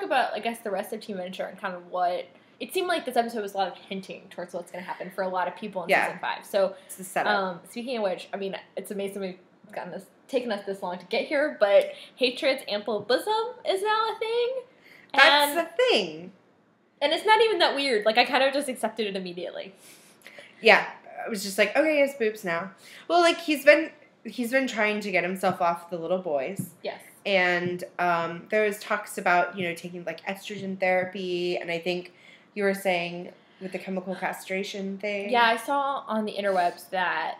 talk about, I guess, the rest of Team Venture and kind of what... It seemed like this episode was a lot of hinting towards what's going to happen for a lot of people in Season 5. So, it's the setup. Speaking of which, I mean, it's amazing we've taken us this long to get here, but Hatred's ample bosom is now a thing. That's the thing. And it's not even that weird. Like, I kind of just accepted it immediately. Yeah. I was just like, okay, he has boobs now. Well, like, he's been trying to get himself off the little boys. Yes. And there was talks about, taking, like, estrogen therapy, and I think you were saying with the chemical castration thing. Yeah, I saw on the interwebs that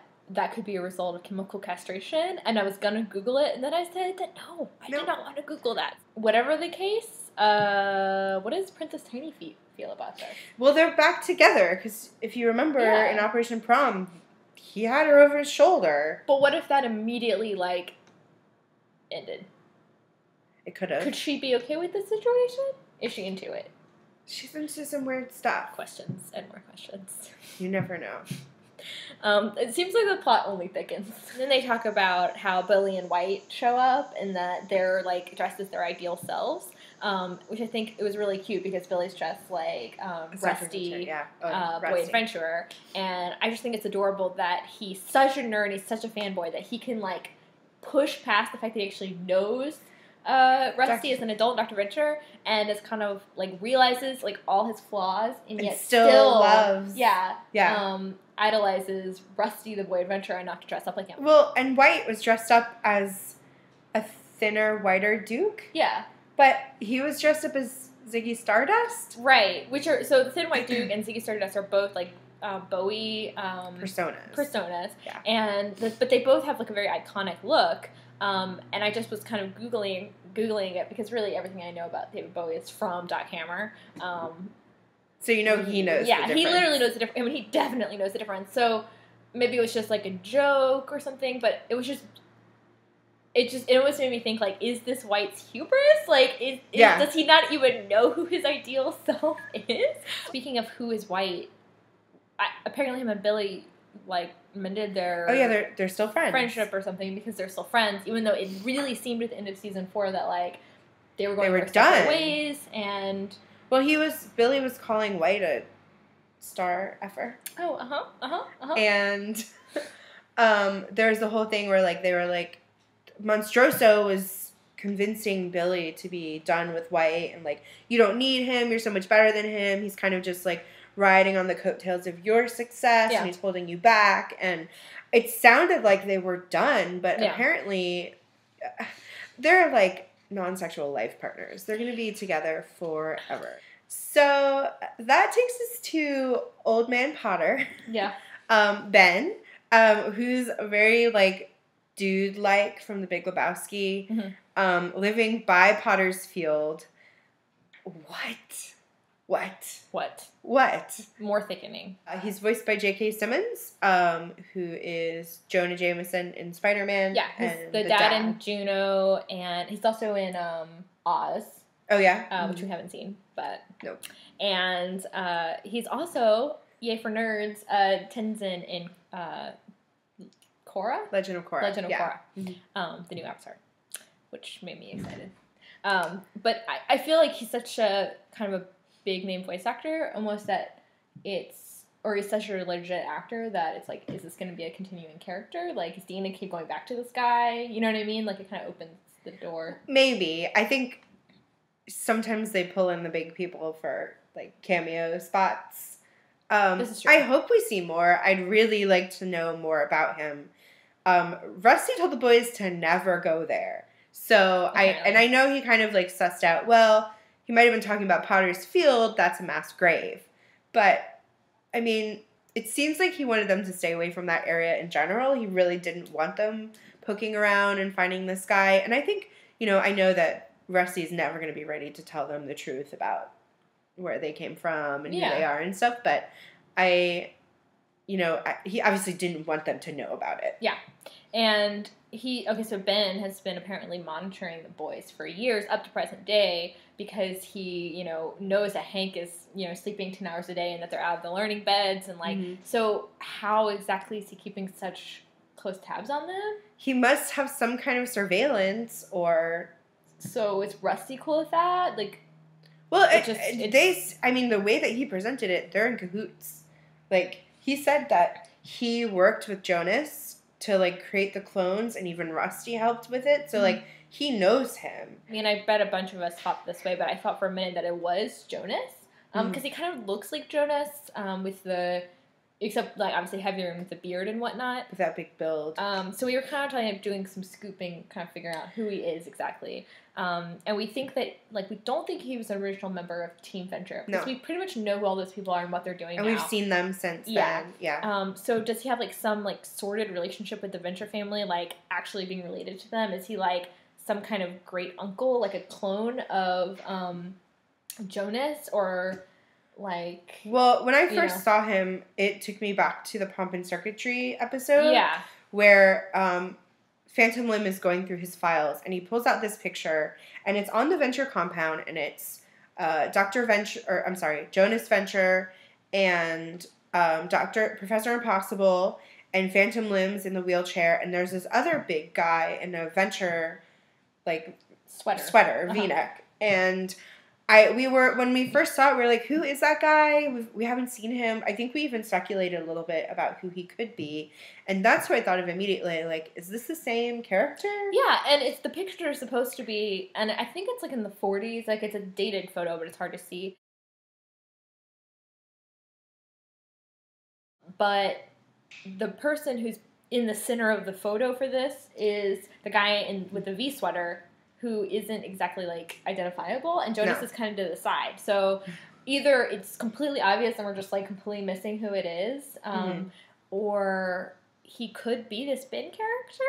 could be a result of chemical castration, and I was going to Google it, and then I said that no, I did not want to Google that. Whatever the case, what does Princess Tiny Feet feel about this? Well, they're back together, because if you remember in Operation Prom, he had her over his shoulder. But what if that immediately, like, ended? It could have. Could she be okay with this situation? Is she into it? She's into some weird stuff. Questions and more questions. You never know. It seems like the plot only thickens. Then they talk about how Billy and White show up and that they're, like, dressed as their ideal selves, which I think it was really cute because Billy's dressed like Rusty, boy adventurer, and I just think it's adorable that he's such a nerd, he's such a fanboy that he can, like, push past the fact that he actually knows Rusty is an adult Dr. Venture and is kind of, like, realizes, like, all his flaws and yet still loves. Idolizes Rusty the boy adventurer enough to dress up like him. Well, and White was dressed up as a thinner, whiter Duke. Yeah. But he was dressed up as Ziggy Stardust? Right. So the Thin White Duke and Ziggy Stardust are both, like, Bowie... Personas. Yeah. But they both have, like, a very iconic look. And I just was kind of Googling it because really everything I know about David Bowie is from Doc Hammer. So he knows the difference. Yeah, he literally knows the difference. I mean, he definitely knows the difference. So maybe it was just like a joke or something, but it was just... It almost made me think, like, is this White's hubris? Like, does he not even know who his ideal self is? Speaking of who is White, apparently him and Billy, like, mended their... Oh, yeah, they're still friends. Friendship or something because they're still friends, even though it really seemed at the end of Season 4 that, like, they were going their separate ways, and... Well, Billy was calling White a star effer. Oh, And there's the whole thing where, like, they were, like, Monstroso was convincing Billy to be done with White, and, like, you don't need him, you're so much better than him, he's kind of just, like, riding on the coattails of your success, and he's holding you back, and it sounded like they were done, but apparently they're, like, non-sexual life partners. They're going to be together forever. So that takes us to Old Man Potter. Yeah. Ben, who's very, like, dude-like from The Big Lebowski, living by Potter's Field. What? More thickening. He's voiced by J.K. Simmons, who is Jonah Jameson in Spider-Man. Yeah, he's the dad in Juno, and he's also in Oz. Oh, yeah? Which we haven't seen, but... Nope. And he's also, yay for nerds, Tenzin in Korra? Legend of Korra. Mm-hmm. The new Avatar, which made me excited. But I feel like he's such a kind of a big name voice actor, almost that he's such a legit actor that it's like, is this going to be a continuing character? Like, is Dean going to keep going back to this guy? You know what I mean? Like, it kind of opens the door. Maybe. I think sometimes they pull in the big people for, like, cameo spots. This is true. I hope we see more. I'd really like to know more about him. Rusty told the boys to never go there. So, I know he kind of, like, sussed out, well, he might have been talking about Potter's Field, that's a mass grave. But, I mean, it seems like he wanted them to stay away from that area in general. He really didn't want them poking around and finding this guy. And I think, I know that Rusty's never going to be ready to tell them the truth about where they came from and who they are and stuff. But he obviously didn't want them to know about it. Yeah. And so Ben has been apparently monitoring the boys for years up to present day because he, knows that Hank is, sleeping 10 hours a day and that they're out of the learning beds and, like, so how exactly is he keeping such close tabs on them? He must have some kind of surveillance or... So is Rusty cool with that? Like, Well, the way that he presented it, they're in cahoots. Like, he said that he worked with Jonas to, like, create the clones, and even Rusty helped with it. So, like, he knows him. I mean, I bet a bunch of us thought this way, but I thought for a minute that it was Jonas. Because he kind of looks like Jonas with the... Except, like, obviously heavier with the beard and whatnot. With that big build. So we were kind of doing some scooping, kind of figuring out who he is exactly. And we think that, like, we don't think he was an original member of Team Venture. Because we pretty much know who all those people are and what they're doing now. And we've seen them since then. Yeah. So does he have, like, some, like, sordid relationship with the Venture family, like, actually being related to them? Is he, like, some kind of great uncle, like a clone of Jonas, or... Like, well, when I first saw him, it took me back to the Pomp and Circuitry episode. Yeah. Where Phantom Limb is going through his files, and he pulls out this picture, and it's on the Venture compound, and it's Jonas Venture, and Professor Impossible, and Phantom Limb's in the wheelchair, and there's this other big guy in a Venture, like, sweater, V-neck, and... when we first saw it, we were like, who is that guy? We haven't seen him. I think we even speculated a little bit about who he could be. And that's what I thought of immediately. Like, is this the same character? Yeah, and the picture is supposed to be, and I think it's like in the 40s. Like, it's a dated photo, but it's hard to see. But the person who's in the center of the photo for this is the guy with the V sweater, who isn't exactly, like, identifiable, and Jonas is kind of to the side. So either it's completely obvious and we're just, like, completely missing who it is, or he could be this Ben character.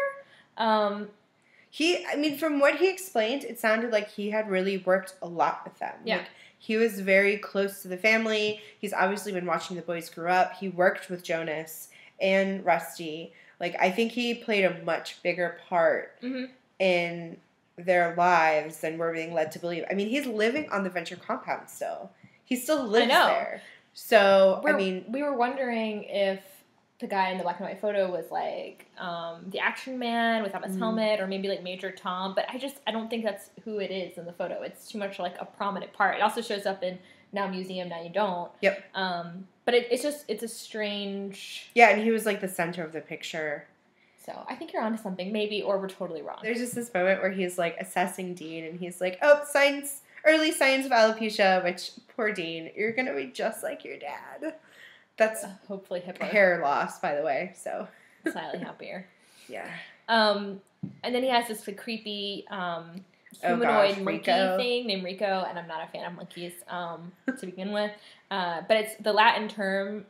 From what he explained, it sounded like he had really worked a lot with them. Yeah. Like, he was very close to the family. He's obviously been watching the boys grow up. He worked with Jonas and Rusty. Like, I think he played a much bigger part in their lives than we're being led to believe. I mean, he's living on the Venture compound still. He still lives there. So, we were wondering if the guy in the black and white photo was, like, the action man without his helmet, or maybe, like, Major Tom, but I don't think that's who it is in the photo. It's too much, like, a prominent part. It also shows up in Now Museum, Now You Don't. Yep. But it's a strange... Yeah, and he was, like, the center of the picture. So I think you're onto something, maybe, or we're totally wrong. There's just this moment where he's, like, assessing Dean, and he's like, early signs of alopecia, which, poor Dean, you're going to be just like your dad. That's hopefully hipper. Hair loss, by the way, so. Slightly happier. Yeah. And then he has this creepy humanoid monkey thing named Rico, and I'm not a fan of monkeys to begin with. But it's the Latin term,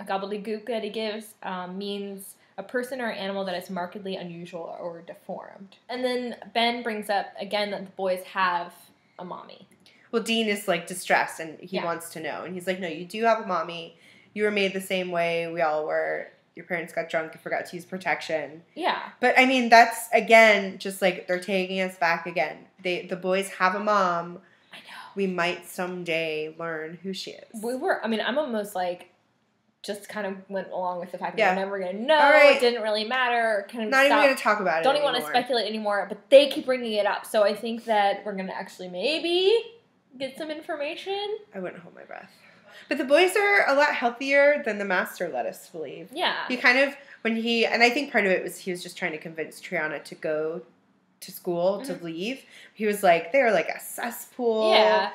gobbledygook, that he gives, means... a person or animal that is markedly unusual or deformed. And then Ben brings up, again, that the boys have a mommy. Well, Dean is, like, distressed, and he wants to know. And he's like, no, you do have a mommy. You were made the same way we all were. Your parents got drunk and forgot to use protection. Yeah. But, I mean, that's, again, just, like, they're taking us back again. The boys have a mom. I know. We might someday learn who she is. I'm almost, like... just kind of went along with the fact that we're never going to know. Right. It didn't really matter. Kind of not even going to talk about it Don't even want to speculate anymore. But they keep bringing it up. So I think that we're going to actually maybe get some information. I wouldn't hold my breath. But the boys are a lot healthier than the Master led us to believe. Yeah. He kind of, and I think part of it was he was just trying to convince Triana to go to school, to leave. He was like, they're like a cesspool. Yeah.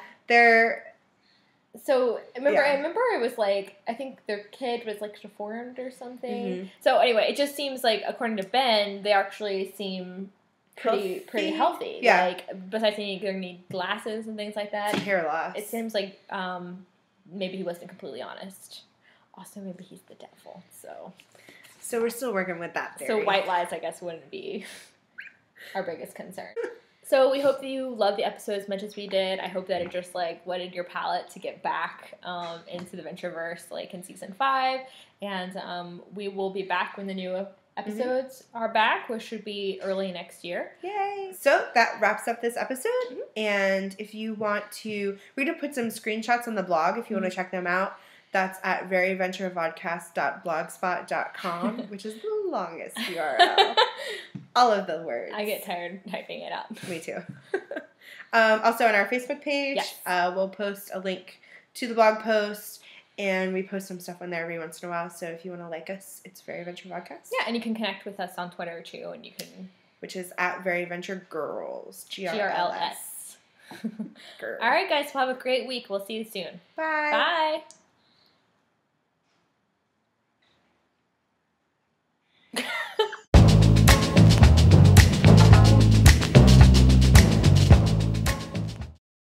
So, I remember it was, like, I think their kid was, like, deformed or something. So, anyway, it just seems like, according to Ben, they actually seem pretty healthy. Yeah. Like, besides they need glasses and things like that. Hair loss. It seems like maybe he wasn't completely honest. Also, maybe he's the devil, so. So, we're still working with that theory. So, white lies, I guess, wouldn't be our biggest concern. So we hope that you loved the episode as much as we did. I hope that it just, like, whetted your palate to get back into the Ventureverse, like, in Season 5. And we will be back when the new episodes are back, which should be early next year. Yay! So that wraps up this episode. And if you want to... we're going to put some screenshots on the blog if you want to check them out. That's at veryventurevodcast.blogspot.com, which is the longest URL. All of the words. I get tired typing it up. Me too. Also on our Facebook page, yes. We'll post a link to the blog post, and we post some stuff on there every once in a while. So if you want to like us, it's Very Adventure Vodcast. Yeah, and you can connect with us on Twitter too, and you can, which is at Very Adventure Girls. GRLS. All right, guys. Well, have a great week. We'll see you soon. Bye. Bye.